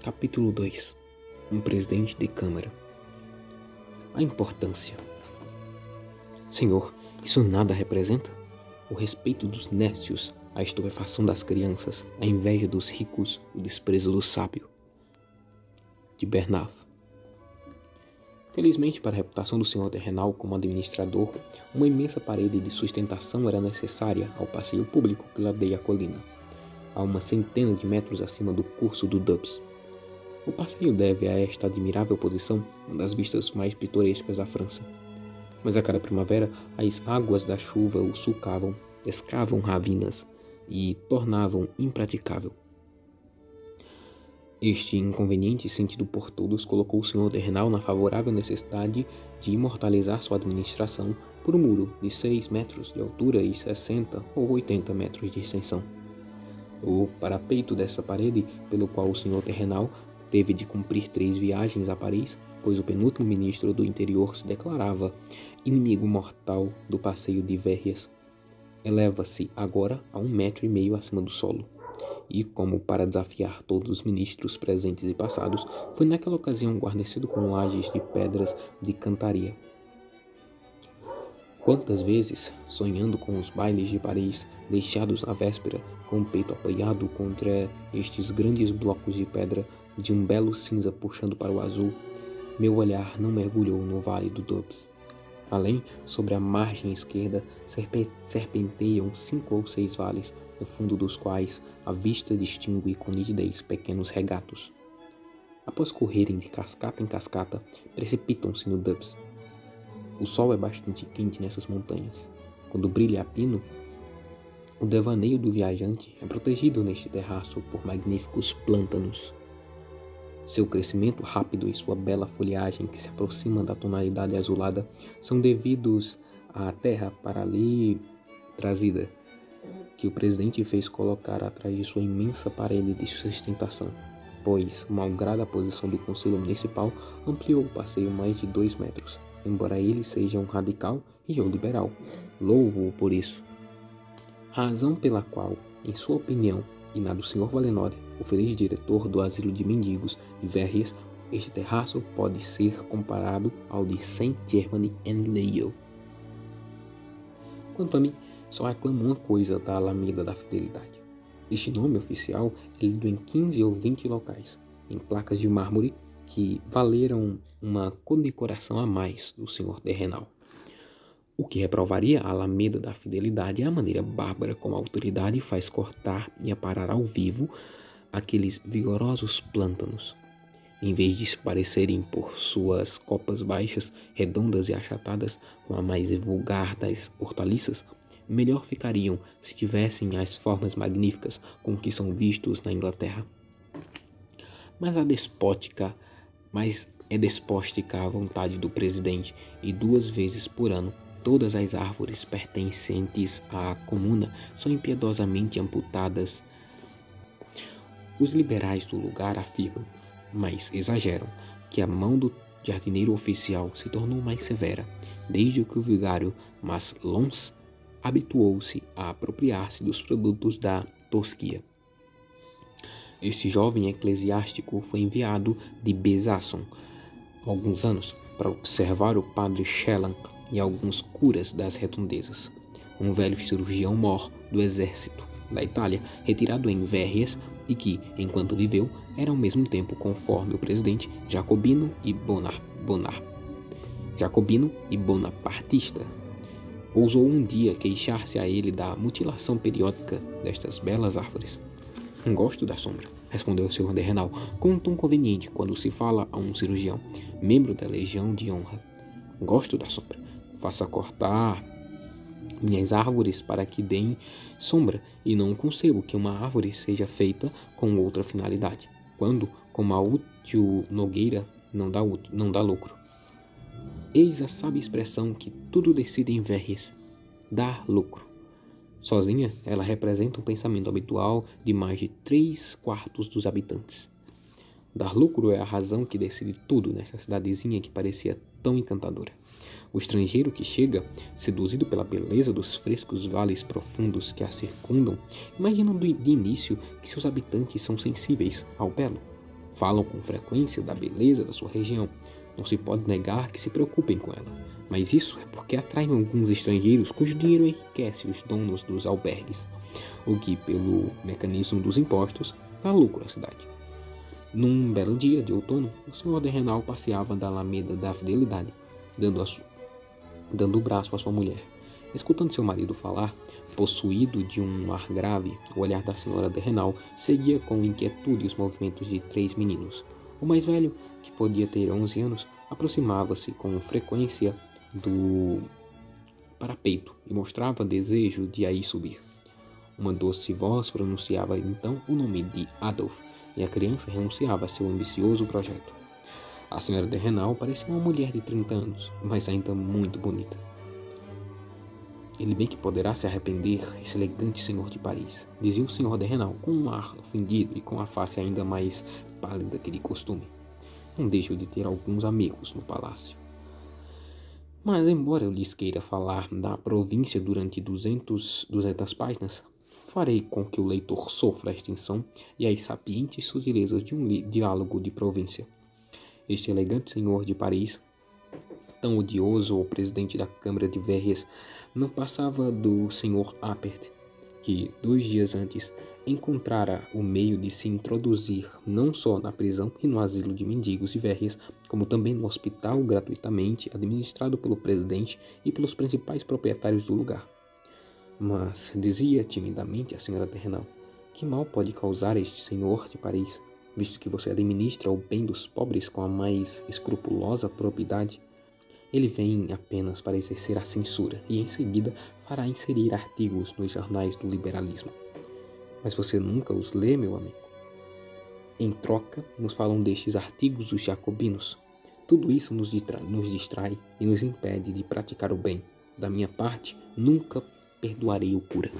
Capítulo 2. Um presidente de Câmara. A importância. Senhor, isso nada representa? O respeito dos nércios, a estupefação das crianças, a inveja dos ricos, o desprezo do sábio. De Bernard. Felizmente para a reputação do senhor terrenal como administrador, uma imensa parede de sustentação era necessária ao passeio público que ladeia a colina, a uma centena de metros acima do curso do Doubs. O passeio deve a esta admirável posição uma das vistas mais pitorescas da França. Mas a cada primavera, as águas da chuva o sulcavam, escavam ravinas e tornavam impraticável. Este inconveniente, sentido por todos, colocou o senhor terrenal na favorável necessidade de imortalizar sua administração por um muro de 6 metros de altura e 60 ou 80 metros de extensão. O parapeito dessa parede, pelo qual o senhor terrenal teve de cumprir 3 viagens a Paris, pois o penúltimo ministro do interior se declarava inimigo mortal do passeio de Verrières, eleva-se agora a 1,5 metros acima do solo. E, como para desafiar todos os ministros presentes e passados, foi naquela ocasião guarnecido com lajes de pedras de cantaria. Quantas vezes, sonhando com os bailes de Paris, deixados à véspera, com o peito apoiado contra estes grandes blocos de pedra de um belo cinza puxando para o azul, meu olhar não mergulhou no vale do Doubs. Além, sobre a margem esquerda, serpenteiam 5 ou 6 vales, no fundo dos quais a vista distingue com nitidez pequenos regatos. Após correrem de cascata em cascata, precipitam-se no Doubs. O sol é bastante quente nessas montanhas. Quando brilha a pino, o devaneio do viajante é protegido neste terraço por magníficos plântanos. Seu crescimento rápido e sua bela folhagem que se aproxima da tonalidade azulada são devidos à terra para ali trazida, que o presidente fez colocar atrás de sua imensa parede de sustentação, pois, malgrado a posição do Conselho Municipal, ampliou o passeio mais de 2 metros, embora ele seja um radical e eu liberal. Louvo-o por isso. Razão pela qual, em sua opinião, e na do Sr. Valenod, o feliz diretor do asilo de mendigos de Verrières, este terraço pode ser comparado ao de Saint-Germain-en-Laye. Quanto a mim, só reclamo uma coisa da Alameda da Fidelidade. Este nome oficial é lido em 15 ou 20 locais, em placas de mármore que valeram uma condecoração a mais do senhor terrenal. O que reprovaria a Alameda da Fidelidade é a maneira bárbara como a autoridade faz cortar e aparar ao vivo aqueles vigorosos plântanos. Em vez de se parecerem por suas copas baixas, redondas e achatadas com a mais vulgar das hortaliças, melhor ficariam se tivessem as formas magníficas com que são vistos na Inglaterra. Mas é despótica a vontade do presidente e 2 vezes por ano todas as árvores pertencentes à comuna são impiedosamente amputadas. Os liberais do lugar afirmam, mas exageram, que a mão do jardineiro oficial se tornou mais severa, desde que o vigário Maslons habituou-se a apropriar-se dos produtos da tosquia. Este jovem eclesiástico foi enviado de Besançon há alguns anos para observar o padre Schelling e alguns curas das redondezas, um velho cirurgião mor do exército da Itália, retirado em Verrières e que, enquanto viveu, era ao mesmo tempo, conforme o presidente, jacobino e bonapartista. Ousou um dia queixar-se a ele da mutilação periódica destas belas árvores. Gosto da sombra, respondeu o senhor terrenal, com um tom conveniente quando se fala a um cirurgião, membro da Legião de Honra. Gosto da sombra. Faça cortar minhas árvores para que deem sombra, e não concebo que uma árvore seja feita com outra finalidade, quando, como a útil nogueira, não dá lucro. Eis a sábia expressão que tudo decide em Verrières: dar lucro. Sozinha, ela representa um pensamento habitual de mais de 3/4 dos habitantes. Dar lucro é a razão que decide tudo nessa cidadezinha que parecia tão encantadora. O estrangeiro que chega, seduzido pela beleza dos frescos vales profundos que a circundam, imagina de início que seus habitantes são sensíveis ao belo. Falam com frequência da beleza da sua região. Não se pode negar que se preocupem com ela, mas isso é porque atraem alguns estrangeiros cujo dinheiro enriquece os donos dos albergues, o que, pelo mecanismo dos impostos, dá lucro à cidade. Num belo dia de outono, o senhor de Renal passeava da Alameda da Fidelidade, dando o braço à sua mulher. Escutando seu marido falar, possuído de um ar grave, o olhar da senhora de Renal seguia com inquietude os movimentos de 3 meninos. O mais velho, que podia ter 11 anos, aproximava-se com frequência do parapeito e mostrava desejo de aí subir. Uma doce voz pronunciava então o nome de Adolf, e a criança renunciava a seu ambicioso projeto. A senhora de Renal parecia uma mulher de 30 anos, mas ainda muito bonita. Ele bem que poderá se arrepender, esse elegante senhor de Paris, dizia o senhor de Renal com um ar ofendido e com a face ainda mais pálida que de costume. Não deixo de ter alguns amigos no palácio. Mas, embora eu lhes queira falar da província durante 200 páginas, farei com que o leitor sofra a extensão e as sapientes sutilezas de um diálogo de província. Este elegante senhor de Paris, tão odioso ao presidente da Câmara de Verrières, não passava do senhor Appert, que 2 dias antes encontrara o meio de se introduzir não só na prisão e no asilo de mendigos de Verrières, como também no hospital gratuitamente administrado pelo presidente e pelos principais proprietários do lugar. Mas, dizia timidamente a senhora de Renal, que mal pode causar este senhor de Paris, visto que você administra o bem dos pobres com a mais escrupulosa probidade? Ele vem apenas para exercer a censura e, em seguida, fará inserir artigos nos jornais do liberalismo. Mas você nunca os lê, meu amigo? Em troca, nos falam destes artigos os jacobinos. Tudo isso nos distrai e nos impede de praticar o bem. Da minha parte, nunca perdoarei o cura.